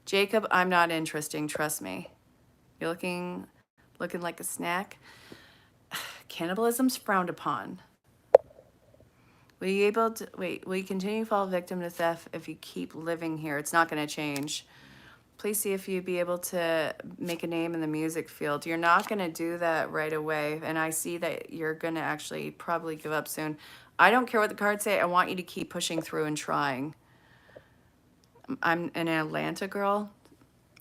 Jacob, I'm not interesting, trust me. You're looking like a snack. Cannibalism's frowned upon. Will you continue to fall victim to theft if you keep living here? It's not going to change. Please see if you'd be able to make a name in the music field. You're not going to do that right away. And I see that you're going to actually probably give up soon. I don't care what the cards say. I want you to keep pushing through and trying. I'm an Atlanta girl.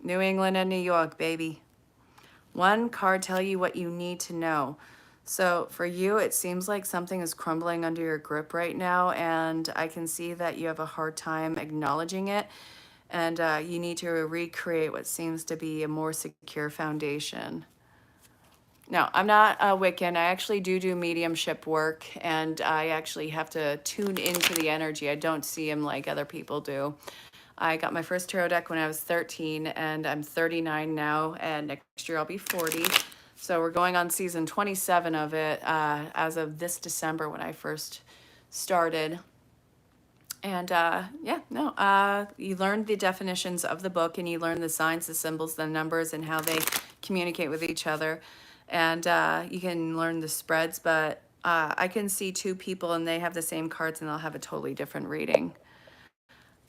New England and New York, baby. One card tell you what you need to know. So for you, it seems like something is crumbling under your grip right now, and I can see that you have a hard time acknowledging it, and you need to recreate what seems to be a more secure foundation. No, I'm not a Wiccan. I actually do mediumship work, and I actually have to tune into the energy. I don't see them like other people do. I got my first tarot deck when I was 13, and I'm 39 now, and next year I'll be 40. So we're going on season 27 of it as of this December when I first started. And you learn the definitions of the book, and you learn the signs, the symbols, the numbers, and how they communicate with each other. And you can learn the spreads, but I can see two people and they have the same cards and they'll have a totally different reading.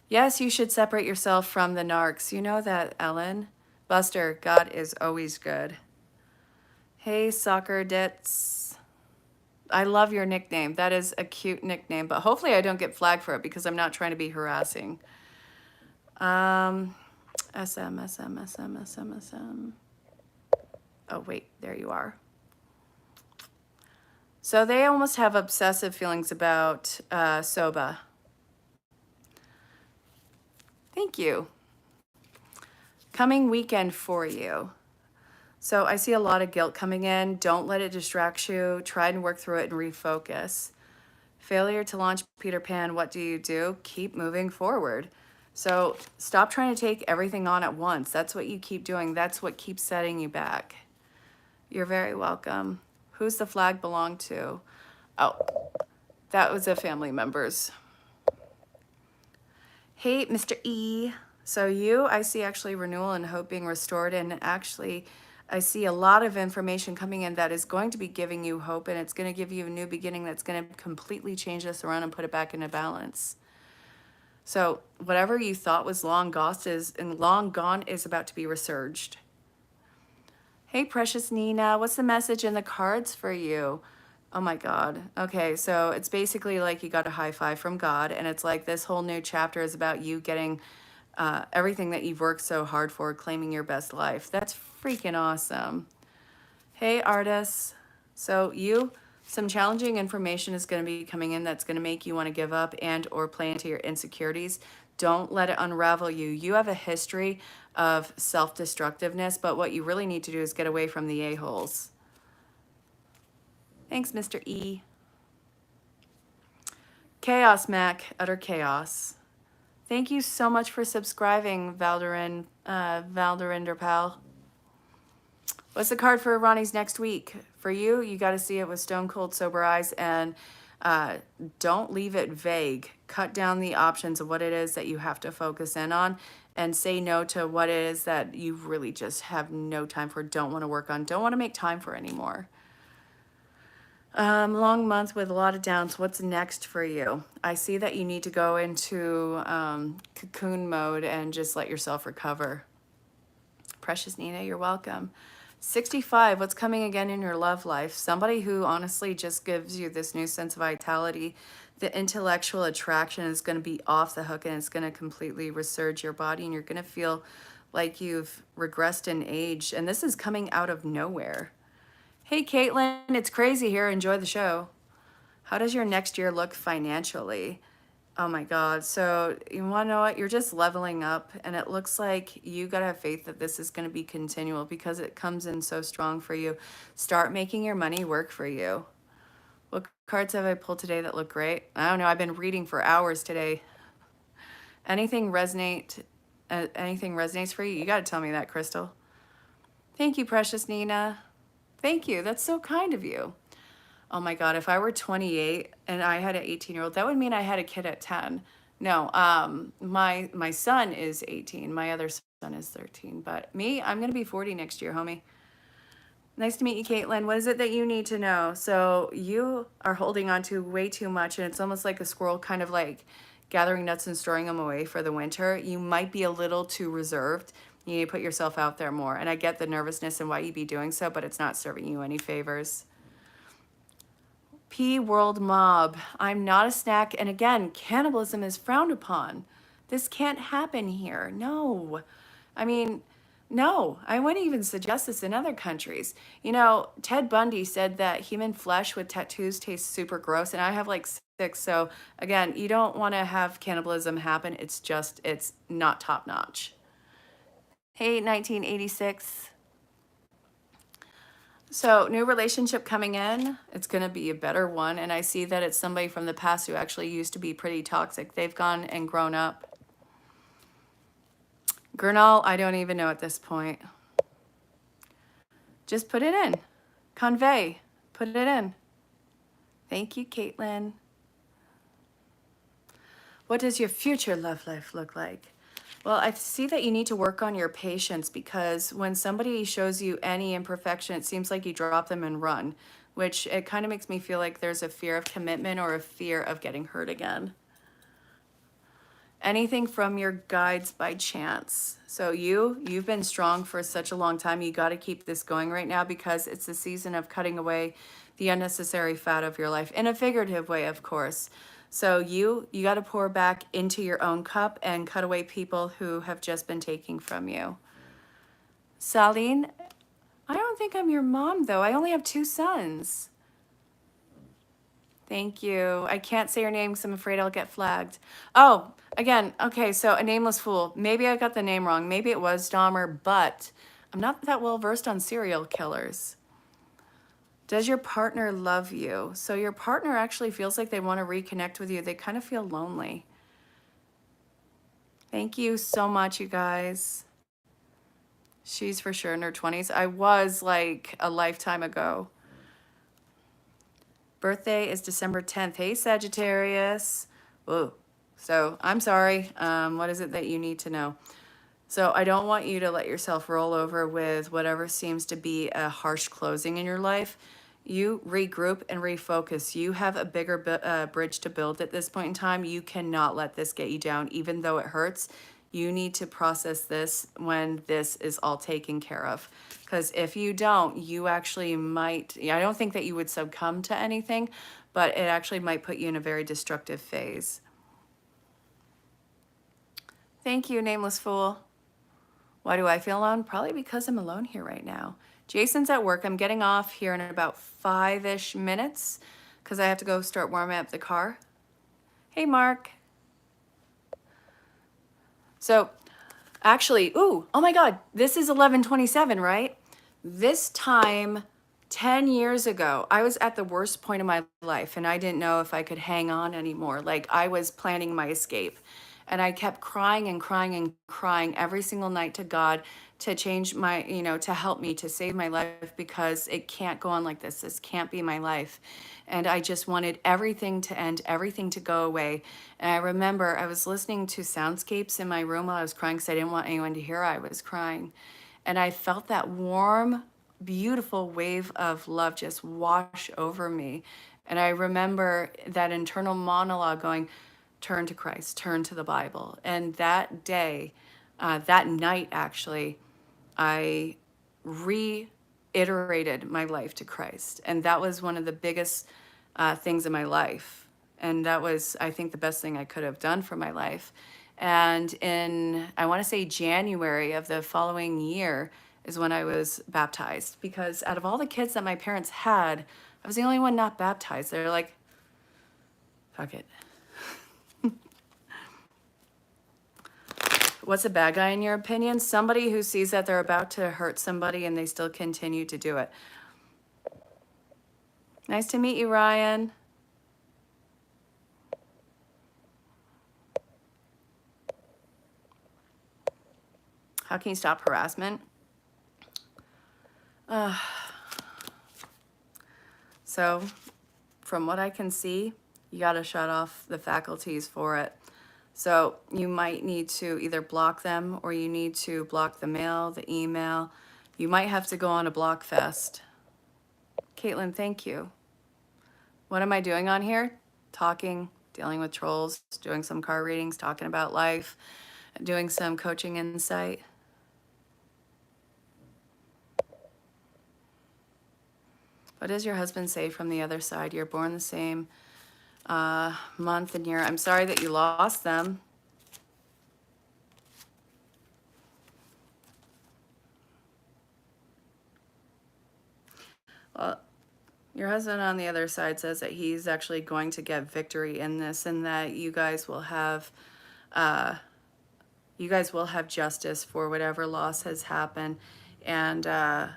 Yes, you should separate yourself from the narcs. You know that, Ellen. Buster, God is always good. Hey, Soccer Dits. I love your nickname. That is a cute nickname, but hopefully I don't get flagged for it because I'm not trying to be harassing. SM. Oh, wait, there you are. So they almost have obsessive feelings about Soba. Thank you. Coming weekend for you. So I see a lot of guilt coming in. Don't let it distract you. Try and work through it and refocus. Failure to launch Peter Pan, what do you do? Keep moving forward. So stop trying to take everything on at once. That's what you keep doing. That's what keeps setting you back. You're very welcome. Who's the flag belong to? Oh, that was a family member's. Hey, Mr. E. So I see actually renewal and hope being restored, and actually I see a lot of information coming in that is going to be giving you hope, and it's going to give you a new beginning that's going to completely change this around and put it back into balance. So whatever you thought was long gone is about to be resurged. Hey, precious Nina, what's the message in the cards for you? Oh my God. Okay, so it's basically like you got a high five from God, and it's like this whole new chapter is about you getting everything that you've worked so hard for, claiming your best life. That's freaking awesome. Hey, artists. So some challenging information is going to be coming in that's going to make you want to give up and or play into your insecurities. Don't let it unravel you. You have a history of self-destructiveness, but what you really need to do is get away from the a-holes. Thanks, Mr. E. Chaos, Mac. Utter chaos. Thank you so much for subscribing, Valderinder pal. What's the card for Ronnie's next week? For you, you got to see it with stone cold sober eyes, and don't leave it vague. Cut down the options of what it is that you have to focus in on, and say no to what it is that you really just have no time for, don't want to work on, don't want to make time for anymore. Long month with a lot of downs. What's next for you? I see that you need to go into cocoon mode and just let yourself recover. Precious Nina, you're welcome. 65, what's coming again in your love life? Somebody who honestly just gives you this new sense of vitality. The intellectual attraction is going to be off the hook, and it's going to completely resurge your body, and you're going to feel like you've regressed in age. And this is coming out of nowhere. Hey, Caitlin, it's crazy here. Enjoy the show. How does your next year look financially? Oh my God. So you want to know what? You're just leveling up, and it looks like you got to have faith that this is going to be continual because it comes in so strong for you. Start making your money work for you. What cards have I pulled today that look great? I don't know. I've been reading for hours today. Anything resonate? Anything resonates for you? You got to tell me that, Crystal. Thank you, precious Nina. Thank you. That's so kind of you. Oh my God, if I were 28 and I had an 18-year-old, that would mean I had a kid at 10. No, my son is 18. My other son is 13. But me, I'm gonna be 40 next year, homie. Nice to meet you, Caitlin. What is it that you need to know? So you are holding on to way too much, and it's almost like a squirrel kind of like gathering nuts and storing them away for the winter. You might be a little too reserved. You need to put yourself out there more. And I get the nervousness and why you'd be doing so, but it's not serving you any favors. P World Mob. I'm not a snack. And again, cannibalism is frowned upon. This can't happen here. No. I mean, no, I wouldn't even suggest this in other countries. You know, Ted Bundy said that human flesh with tattoos tastes super gross, and I have like 6. So again, you don't want to have cannibalism happen. It's not top notch. Hey, 1986. So, new relationship coming in, it's going to be a better one. And I see that it's somebody from the past who actually used to be pretty toxic. They've gone and grown up. Gurnal, I don't even know at this point. Just put it in. Convey, put it in. Thank you, Caitlin. What does your future love life look like? Well, I see that you need to work on your patience because when somebody shows you any imperfection, it seems like you drop them and run, which it kind of makes me feel like there's a fear of commitment or a fear of getting hurt again. Anything from your guides by chance. So you've been strong for such a long time. You got to keep this going right now because it's the season of cutting away the unnecessary fat of your life in a figurative way, of course. So you got to pour back into your own cup and cut away people who have just been taking from you. Saline, I don't think I'm your mom though. I only have 2 sons. Thank you. I can't say your name because I'm afraid I'll get flagged. Oh, again, okay, so a nameless fool. Maybe I got the name wrong. Maybe it was Dahmer, but I'm not that well versed on serial killers. Does your partner love you? So your partner actually feels like they want to reconnect with you. They kind of feel lonely. Thank you so much, you guys. She's for sure in her 20s. I was like a lifetime ago. Birthday is December 10th. Hey, Sagittarius. Whoa. So I'm sorry. What is it that you need to know? So I don't want you to let yourself roll over with whatever seems to be a harsh closing in your life. You regroup and refocus. You have a bigger bridge to build at this point in time. You cannot let this get you down, even though it hurts. You need to process this when this is all taken care of. Because if you don't, you actually might, I don't think that you would succumb to anything, but it actually might put you in a very destructive phase. Thank you, Nameless Fool. Why do I feel alone? Probably because I'm alone here right now. Jason's at work. I'm getting off here in about 5-ish minutes because I have to go start warming up the car. Hey, Mark. So actually, oh my God, this is 11/27, right? This time 10 years ago, I was at the worst point of my life and I didn't know if I could hang on anymore. Like I was planning my escape. And I kept crying and crying and crying every single night to God to change my, to help me, to save my life because it can't go on like this. This can't be my life. And I just wanted everything to end, everything to go away. And I remember I was listening to soundscapes in my room while I was crying because I didn't want anyone to hear I was crying. And I felt that warm, beautiful wave of love just wash over me. And I remember that internal monologue going, turn to Christ, turn to the Bible. And that day, that night actually, I reiterated my life to Christ. And that was one of the biggest things in my life. And that was, I think, the best thing I could have done for my life. And in, I want to say January of the following year is when I was baptized. Because out of all the kids that my parents had, I was the only one not baptized. They're like, Fuck it. What's a bad guy in your opinion? Somebody who sees that they're about to hurt somebody and they still continue to do it. Nice to meet you, Ryan. How can you stop harassment? So, from what I can see, you got to shut off the faculties for it. So you might need to either block them or you need to block the mail, the email. You might have to go on a block fest. Caitlin, thank you. What am I doing on here? Talking, dealing with trolls, doing some card readings, talking about life, doing some coaching insight. What does your husband say from the other side? You're born the same month and year. I'm sorry that you lost them. Well, your husband on the other side says that he's actually going to get victory in this and that you guys will have justice for whatever loss has happened. And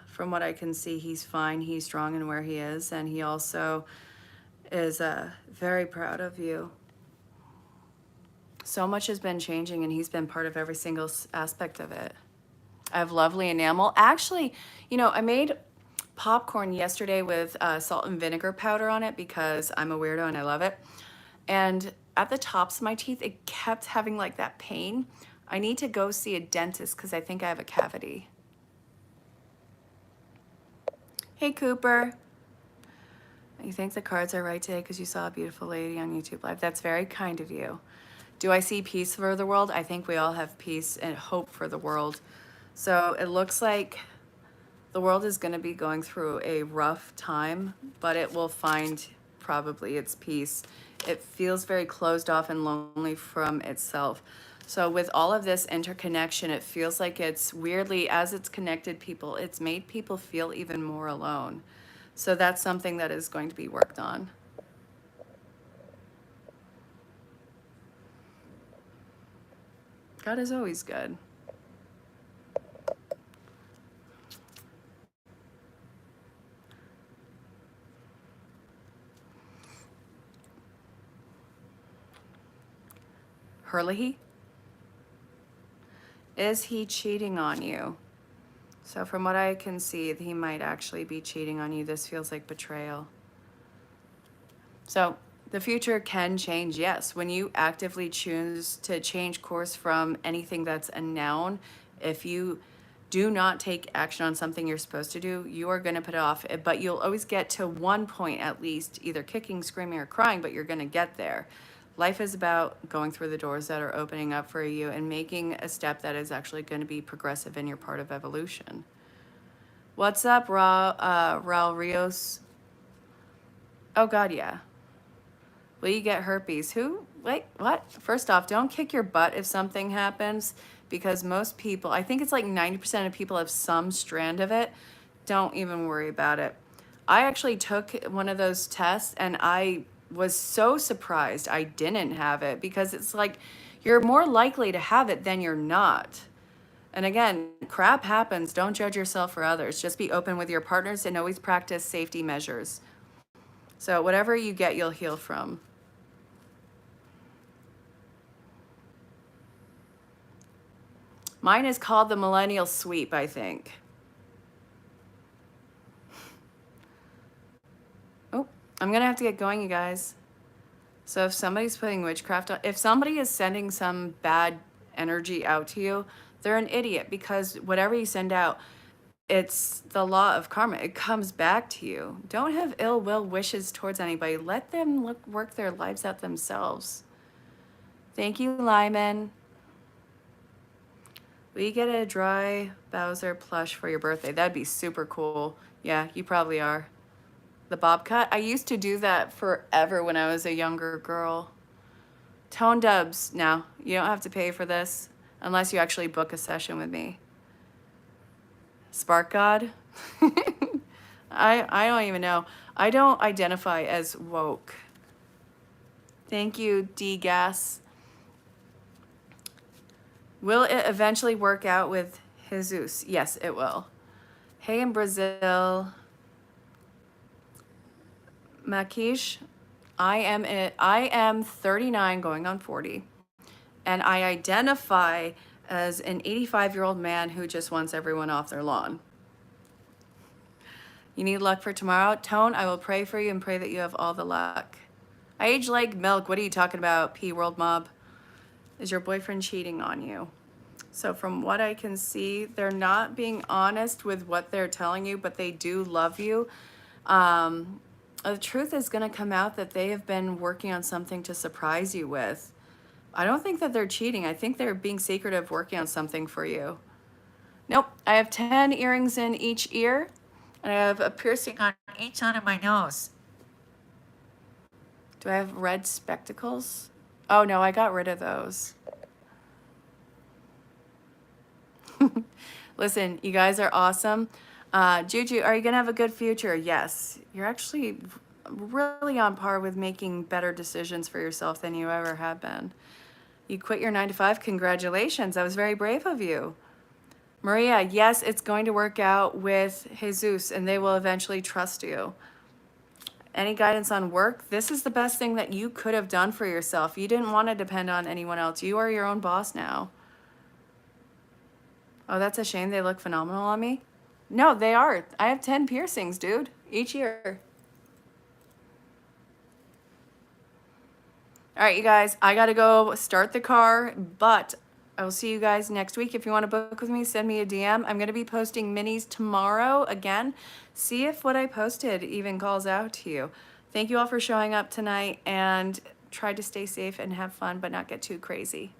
from what I can see, he's fine. He's strong in where he is. And he also is very proud of you. So much has been changing and he's been part of every single aspect of it. I have lovely enamel. Actually, you know, I made popcorn yesterday with salt and vinegar powder on it because I'm a weirdo and I love it. And at the tops of my teeth, it kept having like that pain. I need to go see a dentist because I think I have a cavity. Hey, Cooper. You think the cards are right today because you saw a beautiful lady on YouTube Live? That's very kind of you. Do I see peace for the world? I think we all have peace and hope for the world. So it looks like the world is going to be going through a rough time, but it will find probably its peace. It feels very closed off and lonely from itself. So with all of this interconnection, it feels like it's weirdly, as it's connected people, it's made people feel even more alone. So that's something that is going to be worked on. God is always good. Herlihy? Is he cheating on you? So from what I can see, he might actually be cheating on you. This feels like betrayal. So the future can change, yes. When you actively choose to change course from anything that's a noun, if you do not take action on something you're supposed to do, you are going to put it off. But you'll always get to one point at least, either kicking, screaming, or crying, but you're going to get there. Life is about going through the doors that are opening up for you and making a step that is actually going to be progressive in your part of evolution. What's up, Raul Rios? Oh, God, yeah. Will you get herpes? Who? Wait, what? First off, don't kick your butt if something happens because most people, I think it's like 90% of people have some strand of it. Don't even worry about it. I actually took one of those tests and I was so surprised I didn't have it because it's like you're more likely to have it than you're not. And again, crap happens. Don't judge yourself or others. Just be open with your partners and always practice safety measures. So whatever you get, you'll heal from. Mine is called the Millennial Sweep, I think. Oh, I'm going to have to get going, you guys. So if somebody's putting witchcraft on, if somebody is sending some bad energy out to you, they're an idiot because whatever you send out, it's the law of karma. It comes back to you. Don't have ill will wishes towards anybody. Let them work their lives out themselves. Thank you, Lyman. Will you get a dry Bowser plush for your birthday? That'd be super cool. Yeah, you probably are. The bob cut? I used to do that forever when I was a younger girl. Tone dubs. No, you don't have to pay for this unless you actually book a session with me. Spark God? I don't even know. I don't identify as woke. Thank you, D-Gas. Will it eventually work out with Jesus? Yes, it will. Hey, in Brazil, Makish, I am 39 going on 40, and I identify as an 85-year-old man who just wants everyone off their lawn. You need luck for tomorrow? Tone, I will pray for you and pray that you have all the luck. I age like milk. What are you talking about, P World Mob? Is your boyfriend cheating on you? So from what I can see, they're not being honest with what they're telling you, but they do love you. The truth is going to come out that they have been working on something to surprise you with. I don't think that they're cheating. I think they're being secretive, working on something for you. Nope. I have 10 earrings in each ear, and I have a piercing on each side of my nose. Do I have red spectacles? Oh no, I got rid of those. Listen, you guys are awesome. Juju, are you gonna have a good future? Yes. You're actually really on par with making better decisions for yourself than you ever have been. You quit your 9 to 5. Congratulations. That was very brave of you. Maria, yes, it's going to work out with Jesus and they will eventually trust you. Any guidance on work? This is the best thing that you could have done for yourself. You didn't want to depend on anyone else. You are your own boss now. Oh, that's a shame. They look phenomenal on me. No, they are. I have 10 piercings, dude, each year. All right, you guys, I got to go start the car, but I will see you guys next week. If you want to book with me, send me a DM. I'm going to be posting minis tomorrow again. See if what I posted even calls out to you. Thank you all for showing up tonight, and try to stay safe and have fun, but not get too crazy.